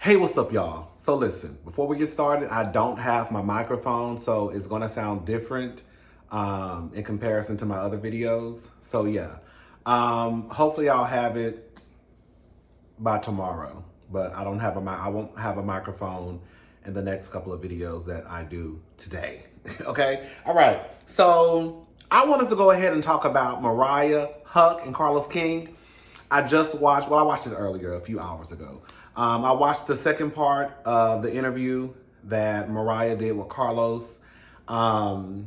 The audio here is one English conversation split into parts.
Hey, what's up, y'all? So listen, before we get started, I don't have my microphone, so it's gonna sound different in comparison to my other videos. So yeah, hopefully I'll have it by tomorrow, but I won't have a microphone in the next couple of videos that I do today. Okay, all right. So I wanted to go ahead and talk about Mariah Huq and Carlos King. I watched it earlier, a few hours ago. I watched the second part of the interview that Mariah did with Carlos. Before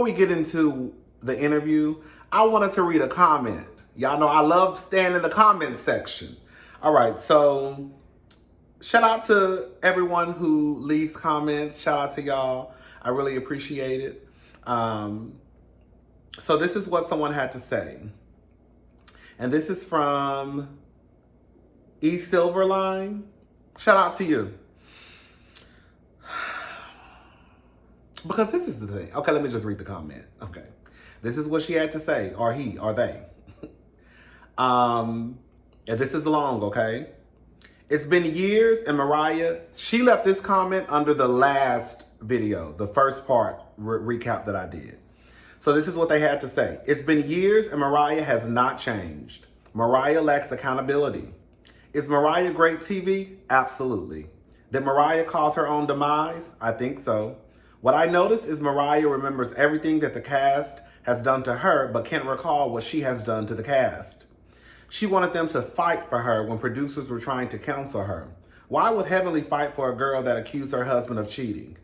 we get into the interview, I wanted to read a comment. Y'all know I love staying in the comment section. All right, so shout out to everyone who leaves comments. Shout out to y'all. I really appreciate it. So this is what someone had to say. And this is from E Silverline. Shout out to you. Because this is the thing. Okay, let me just read the comment. Okay. This is what she had to say, or he, or they. And this is long, okay? It's been years, and Mariah, she left this comment under the last video, the first part recap that I did. So this is what they had to say. It's been years, and Mariah has not changed. Mariah lacks accountability. Is Mariah great TV? Absolutely. Did Mariah cause her own demise? I think so. What I noticed is Mariah remembers everything that the cast has done to her, but can't recall what she has done to the cast. She wanted them to fight for her when producers were trying to counsel her. Why would Heavenly fight for a girl that accused her husband of cheating?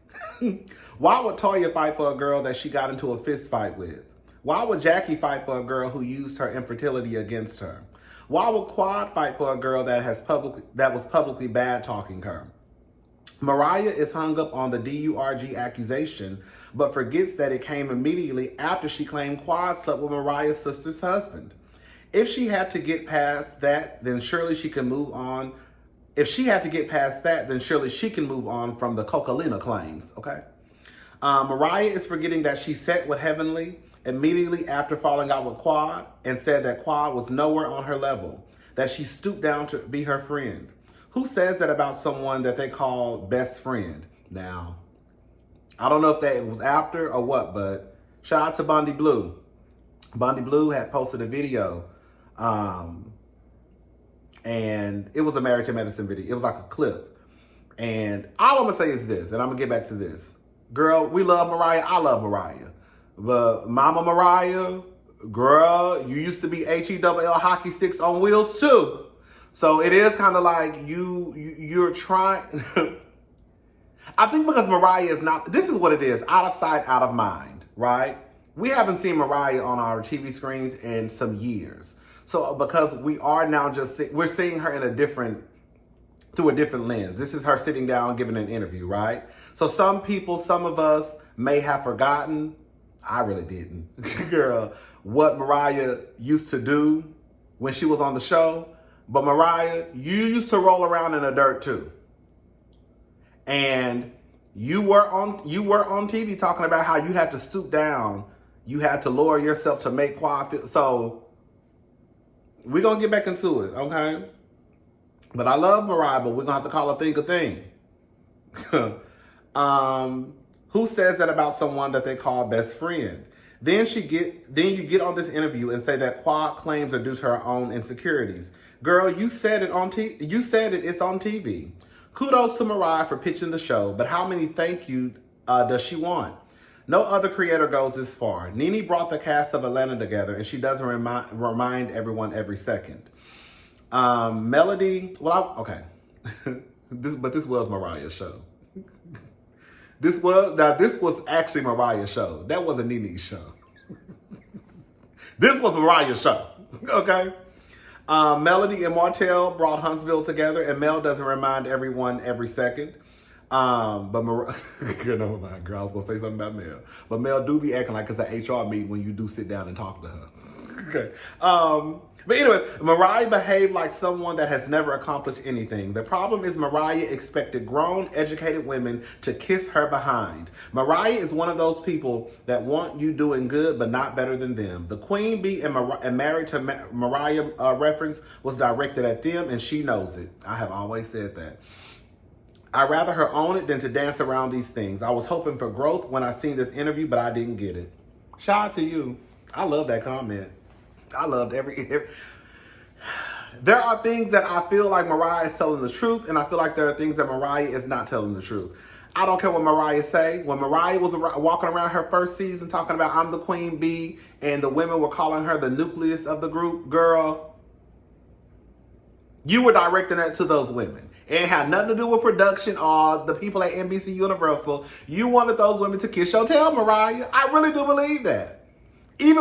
Why would Toya fight for a girl that she got into a fist fight with? Why would Jackie fight for a girl who used her infertility against her? Why would Quad fight for a girl that was publicly bad talking her? Mariah is hung up on the DURG accusation, but forgets that it came immediately after she claimed Quad slept with Mariah's sister's husband. If she had to get past that, then surely she can move on. If she had to get past that, then surely she can move on from the Cocalina claims, okay? Mariah is forgetting that she sat with Heavenly immediately after falling out with Quad and said that Quad was nowhere on her level, that she stooped down to be her friend. Who says that about someone that they call best friend? Now, I don't know if that was after or what, but shout out to Bondi Blue. Bondi Blue had posted a video, and it was a Marriage and Medicine video. It was like a clip. And all I'm gonna say is this, and I'm gonna get back to this. Girl, we love Mariah. I love Mariah. But Mama Mariah, girl, you used to be HELL hockey sticks on wheels too. So it is kind of like you're trying. I think because Mariah is not, this is what it is, out of sight, out of mind, right? We haven't seen Mariah on our TV screens in some years. So because we are now we're seeing her through a different lens. This is her sitting down giving an interview, right? So some of us may have forgotten, I really didn't, girl, what Mariah used to do when she was on the show. But Mariah, you used to roll around in the dirt too. And you were on TV talking about how you had to stoop down, you had to lower yourself to make Quad feel. So we're gonna get back into it, okay? But I love Mariah, but we're gonna have to call a thing a thing. Who says that about someone that they call best friend? Then you get on this interview and say that Quad claims are due to her own insecurities. Girl, you said it on TV. You said it's on TV. Kudos to Mariah for pitching the show, but how many thank you does she want? No other creator goes this far. Nene brought the cast of Atlanta together, and she doesn't remind everyone every second. Melody, okay. This was Mariah's show. This was actually Mariah's show. That wasn't Nene's show. This was Mariah's show, okay? Melody and Martell brought Huntsville together, and Mel doesn't remind everyone every second. But Mariah, never mind, girl, I was gonna say something about Mel. But Mel do be acting like it's an HR meeting when you do sit down and talk to her. Okay. But anyway, Mariah behaved like someone that has never accomplished anything. The problem is Mariah expected grown, educated women to kiss her behind. Mariah is one of those people that want you doing good, but not better than them. The Queen Bee and Married to Mariah reference was directed at them, and she knows it. I have always said that. I'd rather her own it than to dance around these things. I was hoping for growth when I seen this interview, but I didn't get it. Shout out to you. I love that comment. I loved every. There are things that I feel like Mariah is telling the truth, and I feel like there are things that Mariah is not telling the truth. I don't care what Mariah say. When Mariah was walking around her first season talking about I'm the Queen Bee, and the women were calling her the nucleus of the group, girl, you were directing that to those women. It had nothing to do with production or the people at NBC Universal. You wanted those women to kiss your tail, Mariah. I really do believe that. When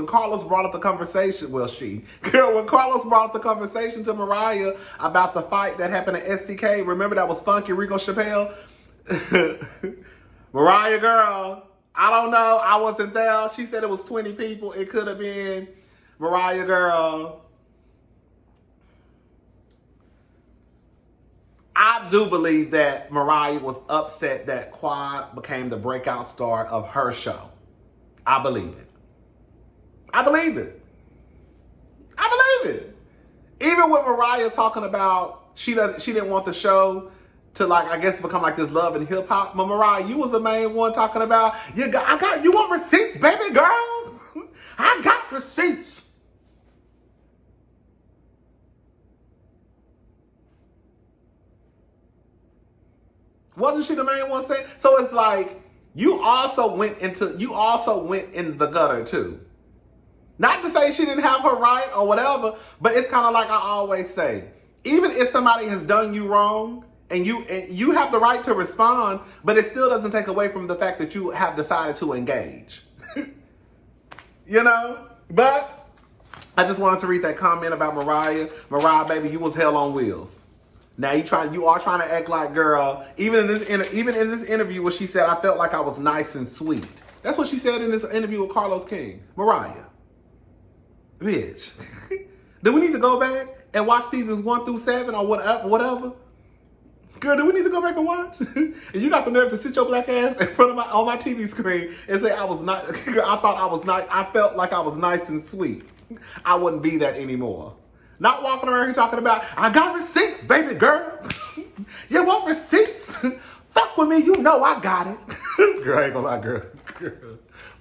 Carlos brought up the conversation, when Carlos brought up the conversation to Mariah about the fight that happened at STK, remember that was Funky Rico Chappelle? Mariah, girl, I don't know, I wasn't there. She said it was 20 people. It could have been. Mariah, girl, I do believe that Mariah was upset that Quad became the breakout star of her show. I believe it. I believe it. I believe it. Even with Mariah talking about she didn't want the show to, like, I guess become like this Love and Hip Hop. But Mariah, you was the main one talking about you want receipts, baby girl. I got receipts. Wasn't she the main one saying? So it's like you also went in the gutter too. Not to say she didn't have her right or whatever, but it's kind of like I always say, even if somebody has done you wrong and you have the right to respond, but it still doesn't take away from the fact that you have decided to engage. You know? But I just wanted to read that comment about Mariah. Mariah, baby, you was hell on wheels. Now you are trying to act like, girl, even in this interview where she said, I felt like I was nice and sweet. That's what she said in this interview with Carlos King. Mariah, bitch, do we need to go back and watch seasons 1 through 7 or whatever? Girl, do we need to go back and watch? And you got the nerve to sit your black ass in front of on my TV screen and say I was not. I thought I was not. I felt like I was nice and sweet. I wouldn't be that anymore. Not walking around here talking about, I got receipts, baby girl. You want receipts? Fuck with me, you know I got it. Girl, I ain't gonna lie, girl.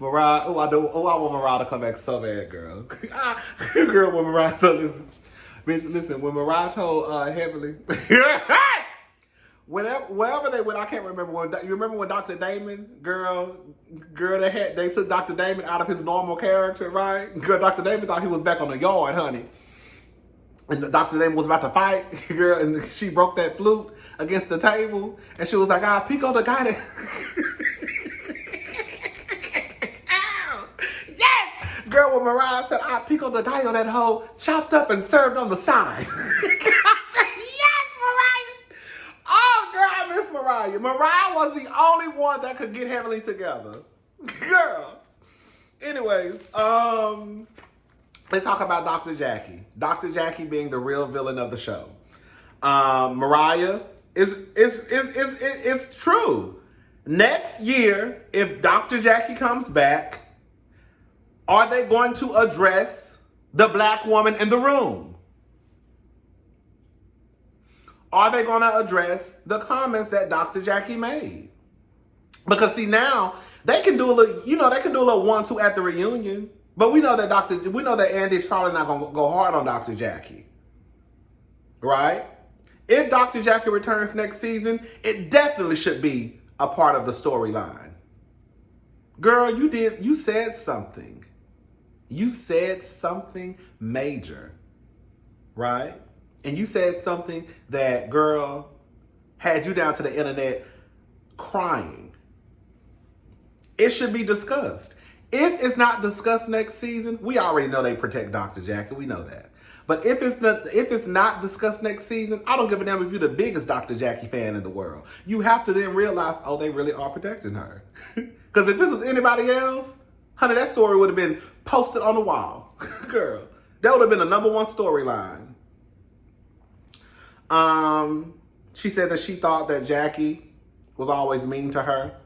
Mariah, I want Mariah to come back so bad, girl. Girl, when Mariah told, listen, when Mariah told Heavenly, wherever they went, I can't remember. You remember when Dr. Damon, girl, they took Dr. Damon out of his normal character, right? Girl, Dr. Damon thought he was back on the yard, honey. And Dr. Damon was about to fight, girl, and she broke that flute against the table, and she was like, Pico the guy that... Yes! Girl, when Mariah said, Pico the guy on that hoe, chopped up and served on the side. Yes, Mariah! Oh, girl, I miss Mariah. Mariah was the only one that could get Heavenly together. Girl. Anyways, let's talk about Dr. Jackie. Dr. Jackie being the real villain of the show. Mariah, it's true. Next year, if Dr. Jackie comes back, are they going to address the black woman in the room? Are they going to address the comments that Dr. Jackie made? Because see, now they can do a little 1-2 at the reunion. But we know that Andy's probably not gonna go hard on Dr. Jackie. Right? If Dr. Jackie returns next season, it definitely should be a part of the storyline. Girl, you said something. You said something major. Right? And you said something that, girl, had you down to the internet crying. It should be discussed. If it's not discussed next season, we already know they protect Dr. Jackie. We know that. But if it's not discussed next season, I don't give a damn if you're the biggest Dr. Jackie fan in the world. You have to then realize, oh, they really are protecting her. Because if this was anybody else, honey, that story would have been posted on the wall. Girl, that would have been the #1 storyline. She said that she thought that Jackie was always mean to her.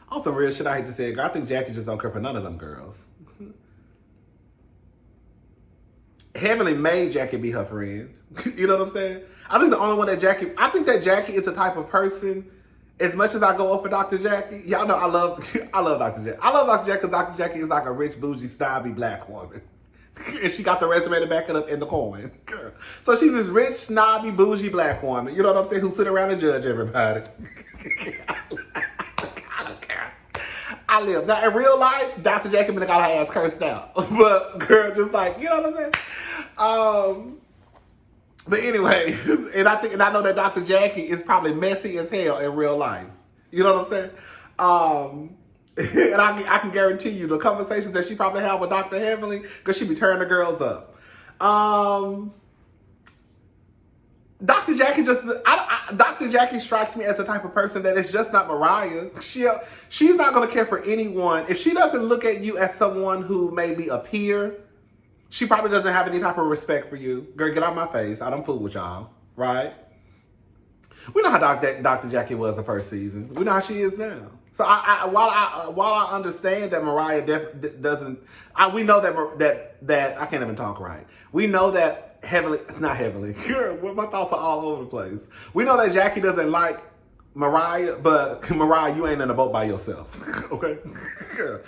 On some real shit, I hate to say it, girl, I think Jackie just don't care for none of them girls. Heavenly made Jackie be her friend. You know what I'm saying? I think the only one that Jackie is the type of person, as much as I go up for Dr. Jackie, y'all know I love Dr. Jackie. I love Dr. Jackie because Dr. Jackie is like a rich, bougie, snobby black woman. And she got the resume to back it up in the coin. Girl. So she's this rich, snobby, bougie black woman, you know what I'm saying, who sit around and judge everybody. I don't care. I live. Now, in real life, Dr. Jackie been got her ass cursed out. But, girl, just like, you know what I'm saying? But anyway, and I know that Dr. Jackie is probably messy as hell in real life. You know what I'm saying? And I can guarantee you the conversations that she probably had with Dr. Heavenly, because she be turning the girls up. Dr. Jackie strikes me as the type of person that is just not Mariah. She's not going to care for anyone. If she doesn't look at you as someone who may be a peer, she probably doesn't have any type of respect for you. Girl, get out my face. I don't fool with y'all, right? We know how Dr. Jackie was the first season. We know how she is now. So while I understand that Mariah doesn't, we know that I can't even talk right. We know that not Heavenly. Girl, my thoughts are all over the place. We know that Jackie doesn't like Mariah, but Mariah, you ain't in a boat by yourself. Okay? Girl.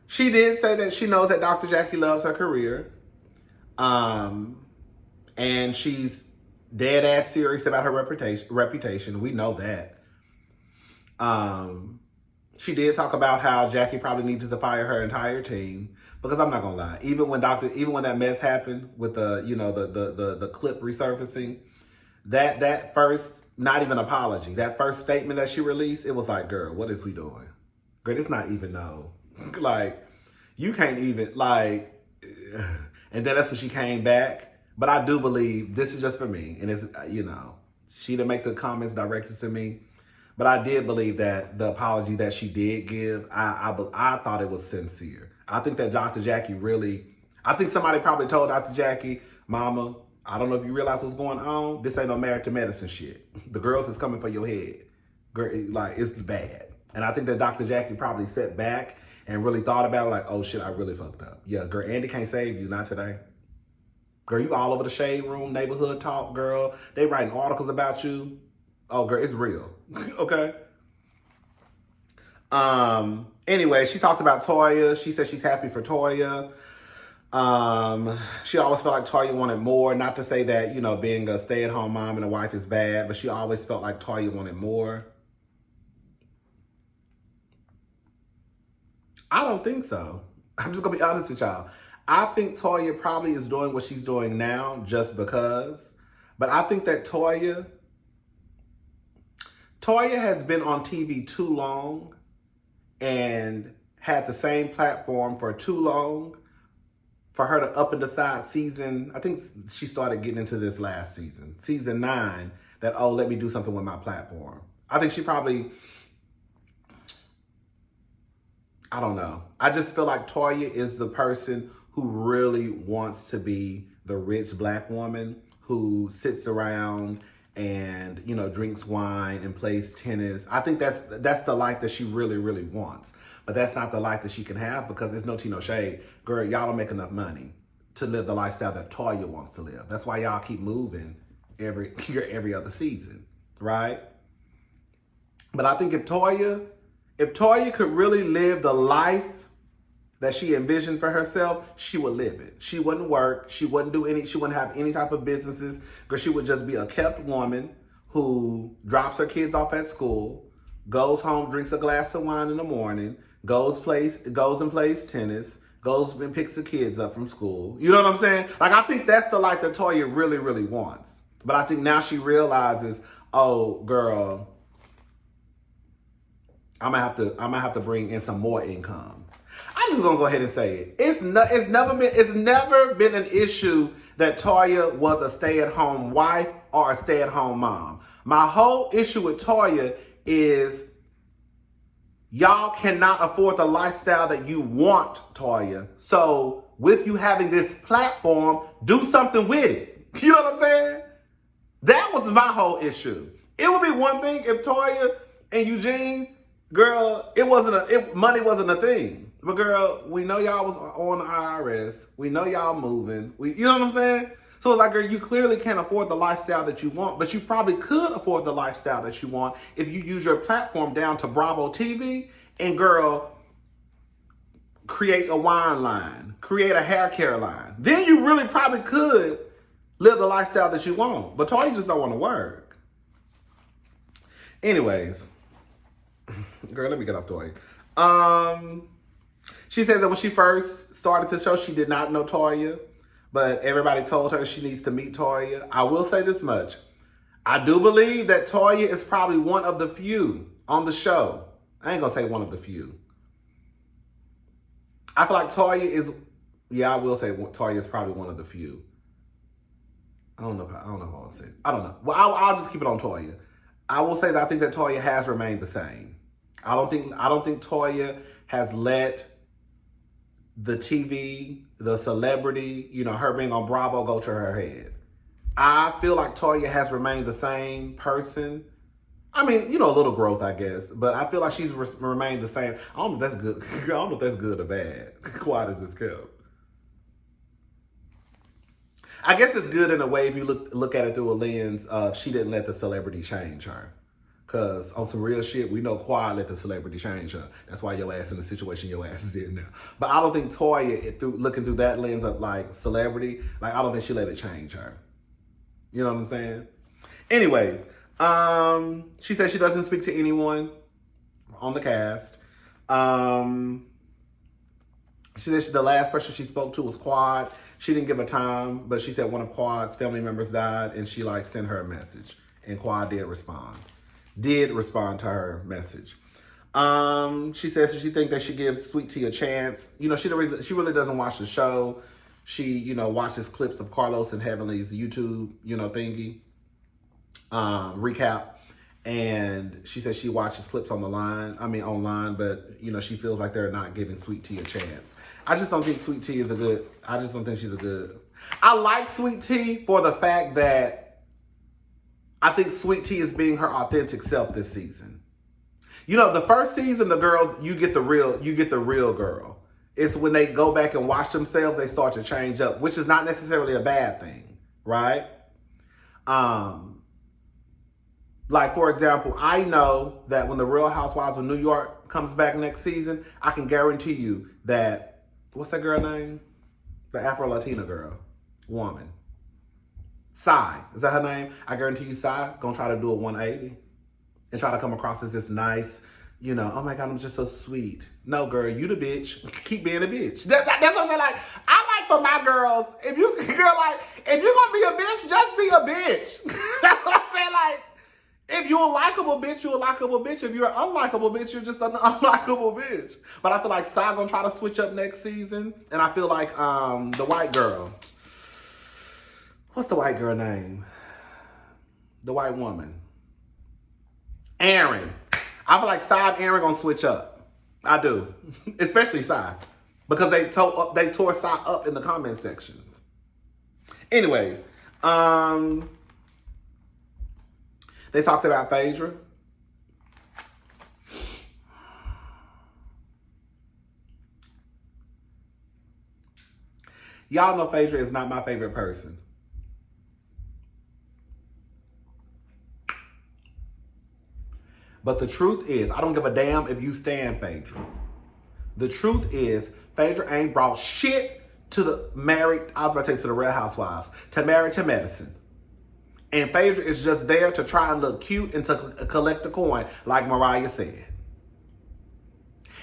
She did say that she knows that Dr. Jackie loves her career. And she's dead ass serious about her reputation. We know that. She did talk about how Jackie probably needs to fire her entire team. Because I'm not gonna lie, even when that mess happened with the clip resurfacing, that first, not even apology, that first statement that she released, it was like, girl, what is we doing? Girl, it's not even no. Like, you can't even, like, and then that's when she came back. But I do believe, this is just for me, and it's, she didn't make the comments directed to me, but I did believe that the apology that she did give, I thought it was sincere. I think that Dr. Jackie I think somebody probably told Dr. Jackie, Mama, I don't know if you realize what's going on. This ain't no married to medicine shit. The girls is coming for your head. Girl, like, it's bad. And I think that Dr. Jackie probably sat back and really thought about it, like, oh shit, I really fucked up. Yeah, girl, Andy can't save you, not today. Girl, you all over the shade room, neighborhood talk, girl. They writing articles about you. Oh, girl, it's real. Okay? Anyway, she talked about Toya. She said she's happy for Toya. She always felt like Toya wanted more. Not to say that, being a stay-at-home mom and a wife is bad, but she always felt like Toya wanted more. I don't think so. I'm just going to be honest with y'all. I think Toya probably is doing what she's doing now just because. But I think that Toya has been on TV too long and had the same platform for too long for her to up and decide I think she started getting into this last season, season 9, that, oh, let me do something with my platform. I think she probably, I don't know. I just feel like Toya is the person who really wants to be the rich black woman who sits around and, drinks wine and plays tennis. I think that's the life that she really, really wants. But that's not the life that she can have because there's no tea, no shade. Girl, y'all don't make enough money to live the lifestyle that Toya wants to live. That's why y'all keep moving every other season, right? But I think if Toya could really live the life that she envisioned for herself, she would live it. She wouldn't work. She wouldn't have any type of businesses, because she would just be a kept woman who drops her kids off at school, goes home, drinks a glass of wine in the morning, goes and plays tennis, goes and picks the kids up from school. You know what I'm saying? Like, I think that's the life that Toya really, really wants. But I think now she realizes, oh, girl, I'm gonna have to bring in some more income. I'm just gonna go ahead and say it. It's never been an issue that Toya was a stay-at-home wife or a stay-at-home mom. My whole issue with Toya is y'all cannot afford the lifestyle that you want, Toya. So with you having this platform, do something with it. You know what I'm saying? That was my whole issue. It would be one thing if Toya and Eugene, girl, money wasn't a thing. But girl, we know y'all was on the IRS. We know y'all moving. You know what I'm saying? So it's like, girl, you clearly can't afford the lifestyle that you want, but you probably could afford the lifestyle that you want if you use your platform down to Bravo TV and, girl, create a wine line, create a hair care line. Then you really probably could live the lifestyle that you want. But Toya just don't want to work. Anyways, girl, let me get off Toya. She says that when she first started the show, she did not know Toya. But everybody told her she needs to meet Toya. I will say this much. I do believe that Toya is probably one of the few on the show. I ain't gonna say one of the few. I feel like Toya is, I will say Toya is probably one of the few. I don't know if I want to say. I don't know. Well, I'll just keep it on Toya. I will say that I think that Toya has remained the same. I don't think Toya has let the TV, the celebrity, her being on Bravo go to her head. I feel like Toya has remained the same person. I mean, a little growth, I guess, but I feel like she's remained the same. I don't know if that's good. I don't know if that's good or bad. Quiet as it's kept. I guess it's good in a way if you look at it through a lens of she didn't let the celebrity change her. Because on some real shit, we know Quad let the celebrity change her. That's why your ass in the situation your ass is in now. But I don't think Toya, looking through that lens of like celebrity, I don't think she let it change her. You know what I'm saying? Anyways, she said she doesn't speak to anyone on the cast. She said the last person she spoke to was Quad. She didn't give a time, but she said one of Quad's family members died and she sent her a message. And Quad did respond to her message. She says she thinks they should give Sweet Tea a chance. She really doesn't watch the show. She, watches clips of Carlos and Heavenly's YouTube, thingy, recap. And she says she watches clips online, but, she feels like they're not giving Sweet Tea a chance. I just don't think Sweet Tea is I just don't think she's I like Sweet Tea for the fact that I think Sweet Tea is being her authentic self this season. The first season, the girls, you get the real girl. It's when they go back and watch themselves, they start to change up, which is not necessarily a bad thing, right? For example, I know that when the Real Housewives of New York comes back next season, I can guarantee you that, what's that girl name? The Afro-Latina woman. Sai, is that her name? I guarantee you Sai gonna try to do a 180 and try to come across as this nice, oh my God, I'm just so sweet. No, girl, you the bitch. Keep being a bitch. That's what I'm saying. I like for my girls, if you're gonna be a bitch, just be a bitch. That's what I'm saying. If you're a likable bitch, you're a likable bitch. If you're an unlikable bitch, you're just an unlikable bitch. But I feel like Sai gonna try to switch up next season. And I feel like the white girl. What's the white girl name? The white woman. Aaron. I feel like Sai and Aaron gonna switch up. I do. Especially Sai. Because they tore Sai up in the comment sections. Anyways. They talked about Fedra. Y'all know Fedra is not my favorite person. But the truth is, I don't give a damn if you stand Fedra. The truth is, Fedra ain't brought shit to the Real Housewives, to Married to Medicine. And Fedra is just there to try and look cute and to collect the coin, like Mariah said.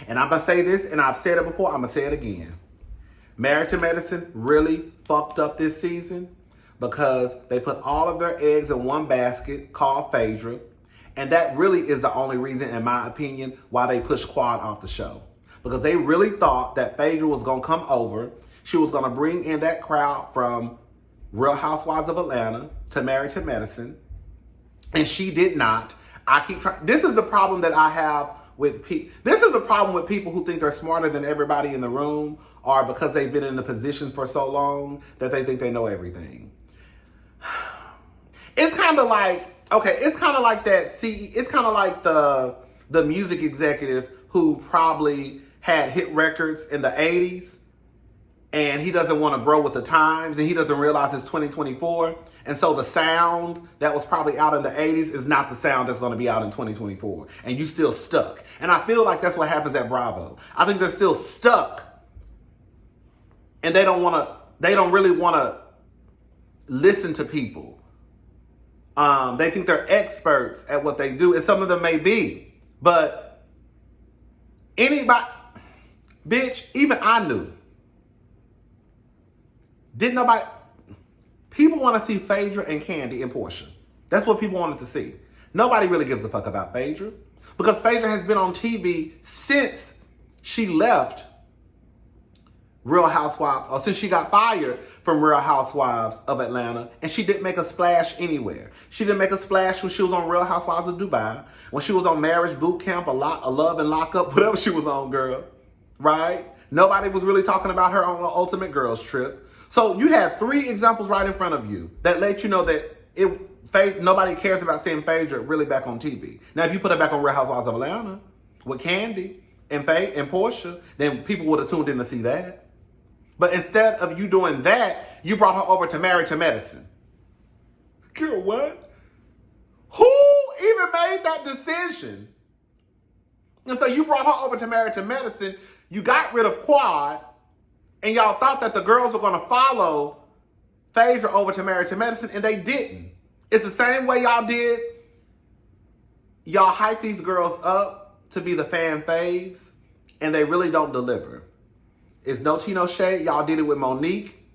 And I'm going to say this, and I've said it before, I'm going to say it again. Married to Medicine really fucked up this season because they put all of their eggs in one basket called Fedra. And that really is the only reason, in my opinion, why they pushed Quad off the show. Because they really thought that Fedra was going to come over. She was going to bring in that crowd from Real Housewives of Atlanta to Married to Medicine. And she did not. I keep trying. This is the problem that I have with people. This is a problem with people who think they're smarter than everybody in the room, or because they've been in the position for so long that they think they know everything. It's kind of like, okay, it's kind of like that. See, it's kind of like the music executive who probably had hit records in the 80s, and he doesn't want to grow with the times, and he doesn't realize it's 2024. And so the sound that was probably out in the 80s is not the sound that's going to be out in 2024. And you still stuck. And I feel like that's what happens at Bravo. I think they're still stuck. And they don't really want to listen to people. They think they're experts at what they do. And some of them may be. But anybody, bitch, even I knew. Didn't nobody... People want to see Fedra and Candy and Portia. That's what people wanted to see. Nobody really gives a fuck about Fedra. Because Fedra has been on TV since she left Real Housewives, or since she got fired from Real Housewives of Atlanta, and she didn't make a splash anywhere. She didn't make a splash when she was on Real Housewives of Dubai, when she was on Marriage Boot Camp, a Love and Lockup, whatever she was on, girl. Right? Nobody was really talking about her on the Ultimate Girls Trip. So you had 3 examples right in front of you that let you know that nobody cares about seeing Fedra really back on TV. Now, if you put her back on Real Housewives of Atlanta with Candy and Portia, then people would have tuned in to see that. But instead of you doing that, you brought her over to Married to Medicine. Girl, what? Who even made that decision? And so you brought her over to Married to Medicine. You got rid of Quad. And y'all thought that the girls were going to follow Fedra over to Married to Medicine, and they didn't. It's the same way y'all did. Y'all hype these girls up to be the fan faves, and they really don't deliver. It's no tea, no shade. Y'all did it with Monique.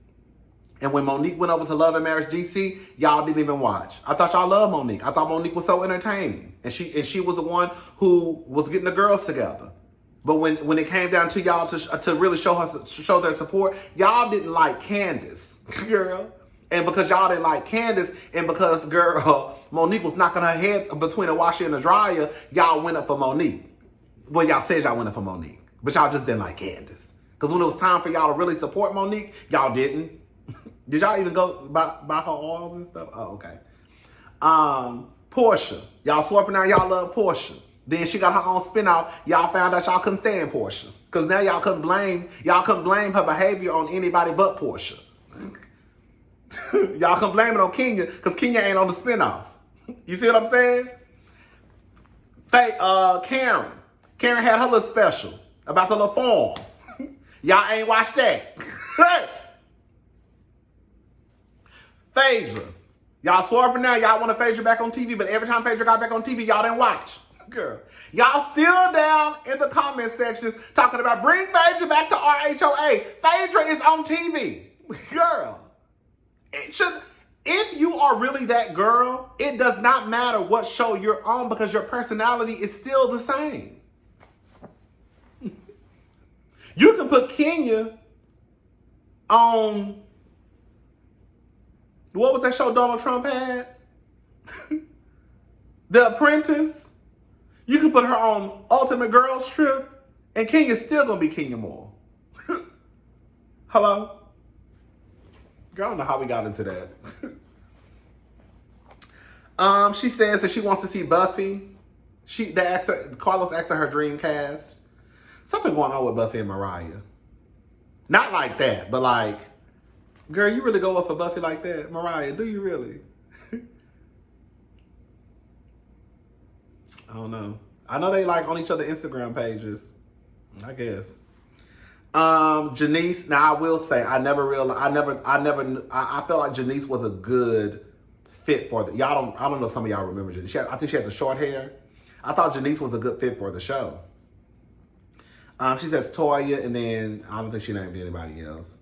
And when Monique went over to Love and Marriage DC, y'all didn't even watch. I thought y'all loved Monique. I thought Monique was so entertaining. And she was the one who was getting the girls together. But when it came down to y'all to really show their support, y'all didn't like Candace, girl. And because y'all didn't like Candace, and because, girl, Monique was knocking her head between a washer and a dryer, y'all went up for Monique. Well, y'all said y'all went up for Monique, but y'all just didn't like Candace. Because when it was time for y'all to really support Monique, y'all didn't. Did y'all even go buy her oils and stuff? Oh, okay. Portia. Y'all swapping out, y'all love Portia. Then she got her own spinoff. Y'all found out y'all couldn't stand Portia. Because now y'all couldn't blame her behavior on anybody but Portia. Y'all couldn't blame it on Kenya because Kenya ain't on the spinoff. You see what I'm saying? Karen. Karen had her little special about the little form. Y'all ain't watched that. Fedra. Y'all swerving now. Y'all want Fedra back on TV, but every time Fedra got back on TV, y'all didn't watch. Girl. Y'all still down in the comment sections talking about bring Fedra back to RHOA. Fedra is on TV. Girl. If you are really that girl, it does not matter what show you're on because your personality is still the same. You can put Kenya on, what was that show Donald Trump had? The Apprentice. You can put her on Ultimate Girls Trip, and Kenya's still gonna be Kenya Moore. Hello? Girl, I don't know how we got into that. She says that she wants to see Buffy. Carlos asked her dream cast. Something going on with Buffy and Mariah. Not like that, but like, girl, you really go up for Buffy like that? Mariah, do you really? I don't know. I know they like on each other Instagram pages. I guess. Janice, now I will say, I felt like Janice was a good fit for the, I don't know if some of y'all remember Janice. I think she had the short hair. I thought Janice was a good fit for the show. She says Toya, and then I don't think she named anybody else.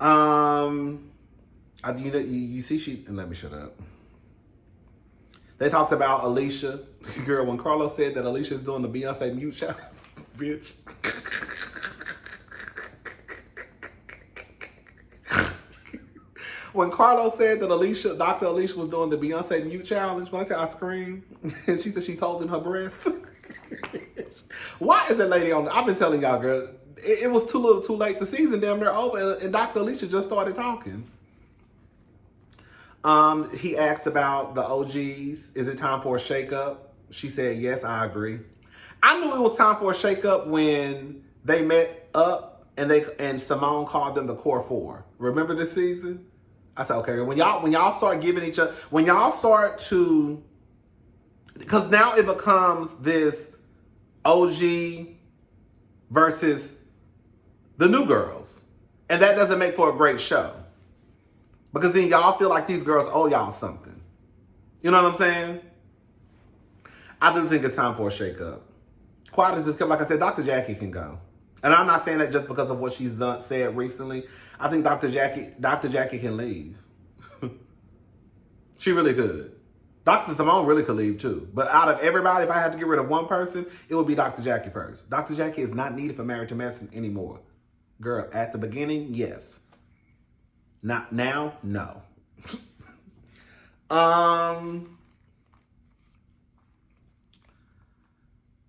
You see, and let me shut up. They talked about Alicia. Girl, when Carlos said that Alicia's doing the Beyonce mute challenge, bitch. When Carlos said that Dr. Alicia was doing the Beyonce mute challenge, when I screamed, and she said she's holding her breath. is that lady on? I've been telling y'all, girl, it was too little too late. The season damn near over, and Dr. Alicia just started talking. He asked about the OGs. Is it time for a shakeup? She said, yes, I agree. I knew it was time for a shakeup when they met up and Simone called them the Core Four. Remember this season? I said, okay, when y'all start giving each other, when y'all start to, because now it becomes this OG versus the new girls. And that doesn't make for a great show. Because then y'all feel like these girls owe y'all something. You know what I'm saying? I do think it's time for a shakeup. Quiet as this, like I said, Dr. Jackie can go. And I'm not saying that just because of what she's said recently. I think Dr. Jackie can leave. She really could. Dr. Simone really could leave too. But out of everybody, if I had to get rid of one person, it would be Dr. Jackie first. Dr. Jackie is not needed for Married to Medicine anymore. Girl, at the beginning, yes. Not now, no.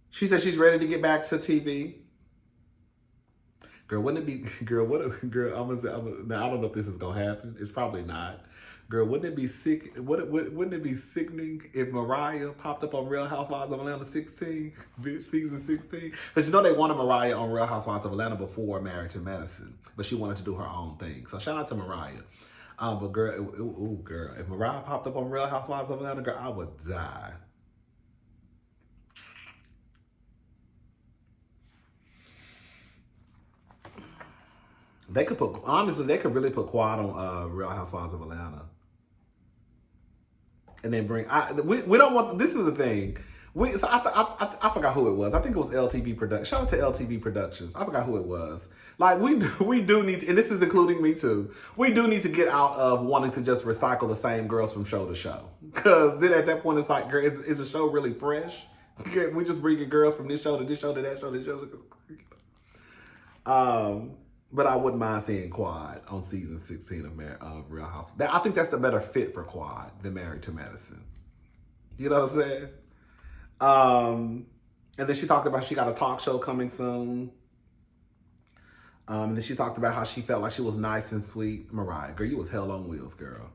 She said she's ready to get back to TV. Girl, wouldn't it be, girl, now I don't know if this is going to happen. It's probably not. Girl, wouldn't it be sick? Wouldn't it be sickening if Mariah popped up on Real Housewives of Atlanta season 16? Because you know they wanted Mariah on Real Housewives of Atlanta before Married to Medicine, but she wanted to do her own thing. So shout out to Mariah. But girl, girl, if Mariah popped up on Real Housewives of Atlanta, girl, I would die. They could put, honestly, they could really put Quad on Real Housewives of Atlanta. And then bring, we don't want, this is the thing. I forgot who it was. I think it was LTV Productions. Shout out to LTV Productions. I forgot who it was. Like, we do need to, and this is including me too, we do need to get out of wanting to just recycle the same girls from show to show. Because then at that point, it's like, girl, is the show really fresh? We just bringing girls from this show to this show to that show to this show. But I wouldn't mind seeing Quad on season 16 of Real House. I think that's a better fit for Quad than Married to Medicine. You know what I'm saying? And then she talked about she got a talk show coming soon. And then she talked about how she felt like she was nice and sweet. Mariah, girl, you was hell on wheels, girl.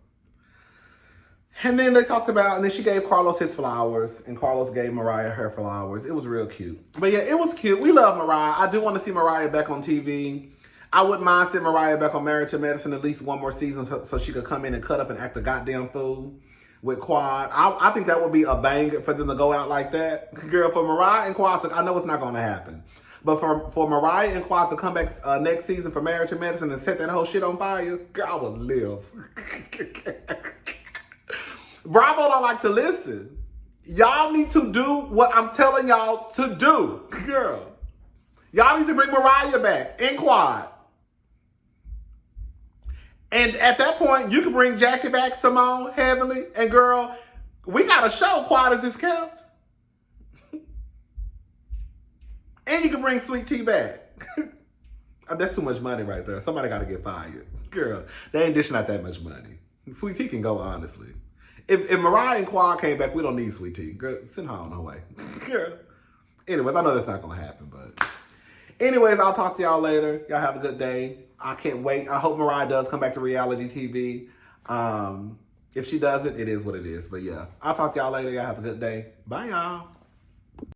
And then they talked about, and then she gave Carlos his flowers, and Carlos gave Mariah her flowers. It was real cute. But yeah, it was cute. We love Mariah. I do want to see Mariah back on TV. I wouldn't mind seeing Mariah back on Married to Medicine at least one more season so she could come in and cut up and act a goddamn fool with Quad. I think that would be a banger for them to go out like that. Girl, for Mariah and Quad, I know it's not going to happen. But for Mariah and Quad to come back next season for Married to Medicine and set that whole shit on fire, girl, I would live. Bravo don't like to listen. Y'all need to do what I'm telling y'all to do. Girl, y'all need to bring Mariah back and Quad. And at that point, you can bring Jackie back, Simone, Heavenly, and girl, we got a show, Quad as is kept. And you can bring Sweet Tea back. That's too much money right there. Somebody got to get fired. Girl, they ain't dishing out that much money. Sweet Tea can go, honestly. If Mariah and Quad came back, we don't need Sweet Tea. Girl, send her on her way. Girl. Anyways, I know that's not going to happen, but... Anyways, I'll talk to y'all later. Y'all have a good day. I can't wait. I hope Mariah does come back to reality TV. If she doesn't, it is what it is. But yeah, I'll talk to y'all later. Y'all have a good day. Bye, y'all.